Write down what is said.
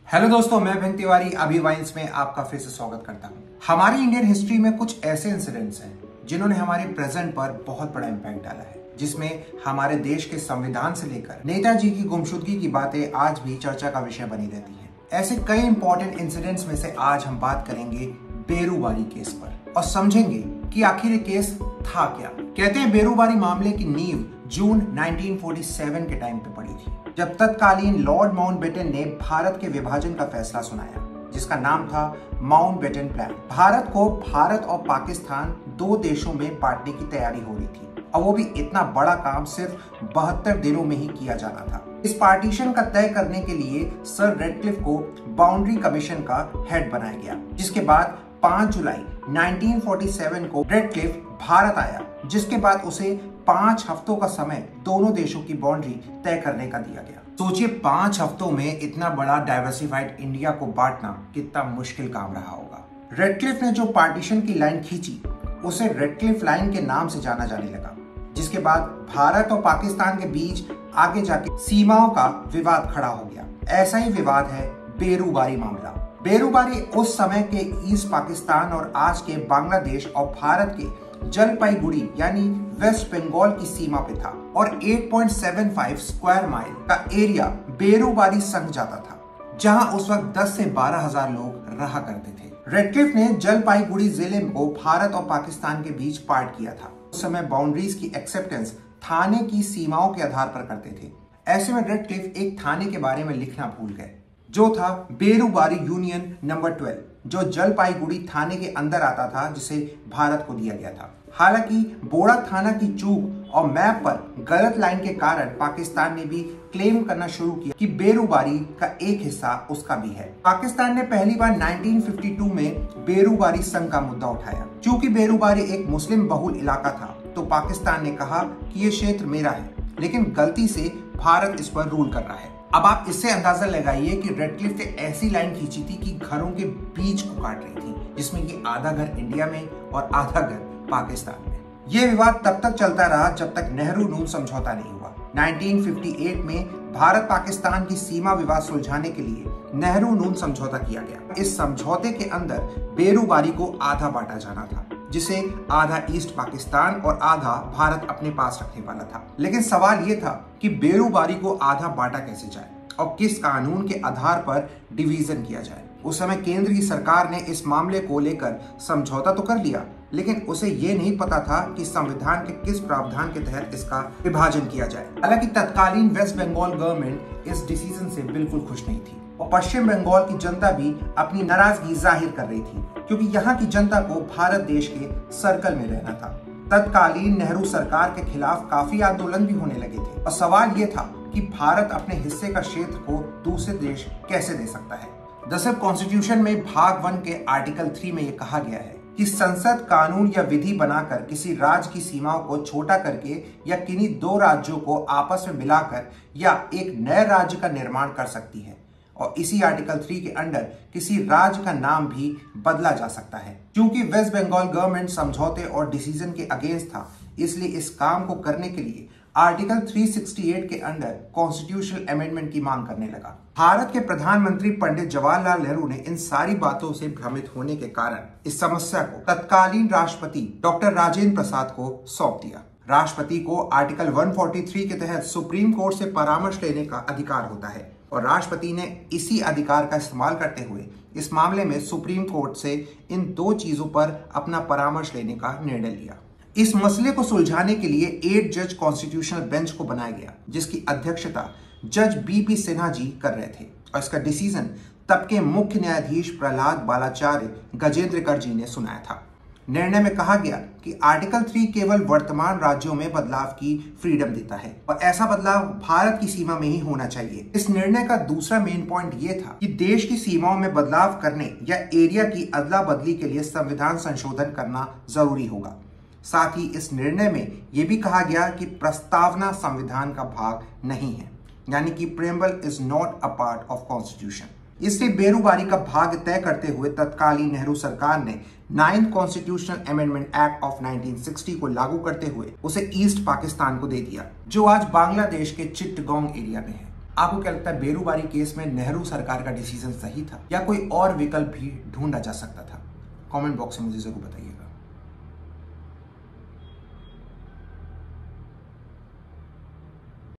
Hello दोस्तों, मैं भिंग तिवारी अभी वाइन्स में आपका फिर से स्वागत करता हूं। हमारी इंडियन हिस्ट्री में कुछ ऐसे इंसिडेंट्स हैं जिन्होंने हमारे प्रेजेंट पर बहुत बड़ा इम्पैक्ट डाला है, जिसमें हमारे देश के संविधान से लेकर नेताजी की गुमशुदगी की बातें आज भी चर्चा का विषय बनी रहती हैं। ऐसे कई इंपॉर्टेंट इंसिडेंट्स में से आज हम बात करेंगे बेरूबारी केस पर और समझेंगे कि आखिर ये केस था क्या। कहते हैं बेरूबारी मामले की नींव जून 1947 के टाइम पे पड़ी थी, जब तत्कालीन लॉर्ड माउंटबेटन ने भारत के विभाजन का फैसला सुनाया, जिसका नाम था माउंटबेटन प्लान। भारत और पाकिस्तान दो देशों में बांटने की तैयारी हो रही थी और वो भी इतना बड़ा काम सिर्फ 72 दिनों में ही किया जाना था। इस पार्टीशन का तय करने के लिए सर रेडक्लिफ को बाउंड्री कमीशन का हेड बनाया गया, जिसके बाद 5 जुलाई 1947 को रेडक्लिफ भारत आया, जिसके बाद उसे 5 हफ्तों का समय दोनों देशों की बाउंड्री तय करने का दिया गया। सोचिए 5 हफ्तों में इतना बड़ा डाइवर्सिफाइड इंडिया को बांटना कितना मुश्किल काम रहा होगा। रेडक्लिफ ने जो पार्टीशन की लाइन खींची उसे रेडक्लिफ लाइन के नाम से जाना जाने लगा, जिसके बाद भारत और पाकिस्तान के बीच आगे जाके सीमाओं का विवाद खड़ा हो गया। ऐसा ही विवाद है बेरूबारी मामला। बेरूबारी उस समय के ईस्ट पाकिस्तान और आज के बांग्लादेश और भारत के जलपाईगुड़ी यानी वेस्ट बंगाल की सीमा पे था और 8.75 स्क्वायर माइल का एरिया बेरूबारी संग जाता था, जहां उस वक्त 10 से 12 हजार लोग रहा करते थे। रेडक्लिफ ने जलपाईगुड़ी जिले को भारत और पाकिस्तान के बीच पार्ट किया था। उस समय बाउंड्रीज की एक्सेप्टेंस थाने की सीमाओं के आधार पर करते थे। ऐसे में रेडक्लिफ एक थाने के बारे में लिखना भूल गए, जो था बेरूबारी यूनियन नंबर 12, जो जलपाईगुड़ी थाने के अंदर आता था, जिसे भारत को दिया गया था। हालांकि बोड़ा थाना की चूक और मैप पर गलत लाइन के कारण पाकिस्तान ने भी क्लेम करना शुरू किया कि बेरूबारी का एक हिस्सा उसका भी है। पाकिस्तान ने पहली बार 1952 में बेरूबारी संघ का मुद्दा उठाया। चूंकि बेरूबारी एक मुस्लिम बहुल इलाका था, तो पाकिस्तान ने कहा कि ये क्षेत्र मेरा है, लेकिन गलती से भारत इस पर रूल कर रहा है। अब आप इससे अंदाजा लगाइए कि रेडक्लिफ ने ऐसी लाइन खींची थी कि घरों के बीच को काट रही थी, जिसमें कि आधा घर इंडिया में और आधा घर पाकिस्तान में। यह विवाद तब तक चलता रहा जब तक नेहरू नून समझौता नहीं हुआ। 1958 में भारत पाकिस्तान की सीमा विवाद सुलझाने के लिए नेहरू नून समझौता किया गया। इस समझौते के अंदर बेरूबारी को आधा बांटा जाना था, जिसे आधा ईस्ट पाकिस्तान और आधा भारत अपने पास रखने वाला था। लेकिन सवाल यह था कि बेरूबारी को आधा बांटा कैसे जाए और किस कानून के आधार पर डिवीजन किया जाए। उस समय केंद्र की सरकार ने इस मामले को लेकर समझौता तो कर लिया, लेकिन उसे यह नहीं पता था कि संविधान के किस प्रावधान के तहत इसका विभाजन किया जाए। हालांकि तत्कालीन वेस्ट बंगाल गवर्नमेंट इस डिसीजन से बिल्कुल खुश नहीं थी और पश्चिम बंगाल की जनता भी अपनी नाराजगी जाहिर कर रही थी, क्योंकि यहाँ की जनता को भारत देश के सर्कल में रहना था। तत्कालीन नेहरू सरकार के खिलाफ काफी आंदोलन भी होने लगे थे और सवाल ये था कि भारत अपने हिस्से का क्षेत्र को दूसरे देश कैसे दे सकता है। दरअसल कॉन्स्टिट्यूशन में भाग 1 के आर्टिकल 3 में ये कहा गया है कि संसद कानून या विधि बनाकर किसी राज्य की सीमाओं को छोटा करके या किन्हीं दो राज्यों को आपस में मिलाकर या एक नए राज्य का निर्माण कर सकती है, और इसी आर्टिकल 3 के अंडर किसी राज्य का नाम भी बदला जा सकता है। क्योंकि वेस्ट बंगाल गवर्नमेंट समझौते और डिसीजन के अगेंस्ट था, इसलिए इस काम को करने के लिए आर्टिकल 368 के अंडर कॉन्स्टिट्यूशनल अमेंडमेंट की मांग करने लगा। भारत के प्रधानमंत्री पंडित जवाहरलाल नेहरू ने इन सारी बातों से भ्रमित होने के कारण इस समस्या को तत्कालीन राष्ट्रपति डॉक्टर राजेंद्र प्रसाद को सौंप दिया। राष्ट्रपति को आर्टिकल 143 के तहत सुप्रीम कोर्ट से परामर्श लेने का अधिकार होता है और राष्ट्रपति ने इसी अधिकार का इस्तेमाल करते हुए इस मामले में सुप्रीम कोर्ट से इन दो चीजों पर अपना परामर्श लेने का निर्णय लिया। इस मसले को सुलझाने के लिए 8 जज कॉन्स्टिट्यूशनल बेंच को बनाया गया, जिसकी अध्यक्षता जज बीपी सिन्हा जी कर रहे थे और इसका डिसीजन तब के मुख्य न्यायाधीश प्रहलाद बालाचार्य गजेंद्रकर जी ने सुनाया था। निर्णय में कहा गया कि आर्टिकल 3 केवल वर्तमान राज्यों में बदलाव की फ्रीडम देता है और ऐसा बदलाव भारत की सीमा में ही होना चाहिए। इस निर्णय का दूसरा मेन पॉइंट ये था कि देश की सीमाओं में बदलाव करने या एरिया की अदला बदली के लिए संविधान संशोधन करना जरूरी होगा। साथ ही इस निर्णय में यह भी कहा गया कि प्रस्तावना संविधान का भाग नहीं है, यानी कि preamble is not a part of constitution. इसलिए बेरूबारी का भाग तय करते हुए तत्कालीन नेहरू सरकार ने 9th constitutional amendment act of 1960 को लागू करते हुए उसे ईस्ट पाकिस्तान को दे दिया, जो आज बांग्लादेश के चिट्टगोंग एरिया में है। आपको क्या लगता है, बेरूबारी केस में नेहरू सरकार का डिसीजन सही था या कोई और विकल्प भी ढूंढा जा सकता था? कमेंट बॉक्स में मुझे जरूर बताइएगा।